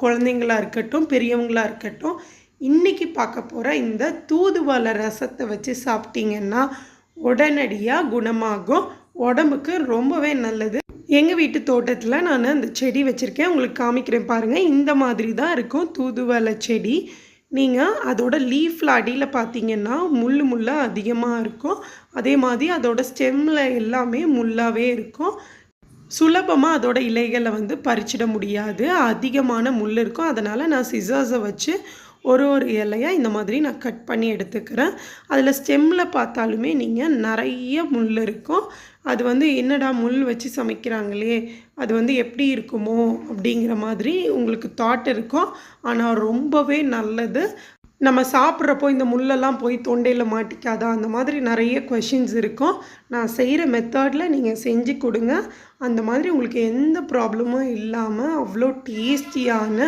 குழந்தைங்களா இருக்கட்டும், பெரியவங்களா இருக்கட்டும், இன்றைக்கி பார்க்க போகிற இந்த தூதுவளை ரசத்தை வச்சு சாப்பிட்டீங்கன்னா உடனடியாக குணமாகும். உடம்புக்கு ரொம்பவே நல்லது. எங்கள் வீட்டு தோட்டத்தில் நான் அந்த செடி வச்சுருக்கேன். உங்களுக்கு காமிக்கிறேன் பாருங்கள். இந்த மாதிரி தான் இருக்கும் தூதுவளை செடி. நீங்கள் அதோட லீஃபில் அடியில் பார்த்தீங்கன்னா முள்ளாக அதிகமாக இருக்கும். அதே மாதிரி அதோட ஸ்டெம்மில் எல்லாமே முள்ளாகவே இருக்கும். சுலபமாக அதோட இலைகளை பறிச்சிட முடியாது. அதிகமான முள் இருக்கும். அதனால் நான் சிசர்ஸை வச்சு ஒரு இலையாக இந்த மாதிரி நான் கட் பண்ணி எடுத்துக்கிறேன். அதில் ஸ்டெம்மில் பார்த்தாலுமே நீங்கள் நிறைய முள் இருக்கும். அது என்னடா முள் வச்சு சமைக்கிறாங்களே, அது எப்படி இருக்குமோ அப்படிங்கிற மாதிரி உங்களுக்கு தாட் இருக்கும். ஆனால் ரொம்பவே நல்லது. நம்ம சாப்பிட்றப்போ இந்த முள்ளெல்லாம் போய் தொண்டையில் மாட்டிக்காதா, அந்த மாதிரி நிறைய கொஷின்ஸ் இருக்கும். நான் செய்கிற மெத்தடில் நீங்கள் செஞ்சு கொடுங்க. அந்த மாதிரி உங்களுக்கு எந்த ப்ராப்ளமும் இல்லாமல் அவ்வளோ டேஸ்டியான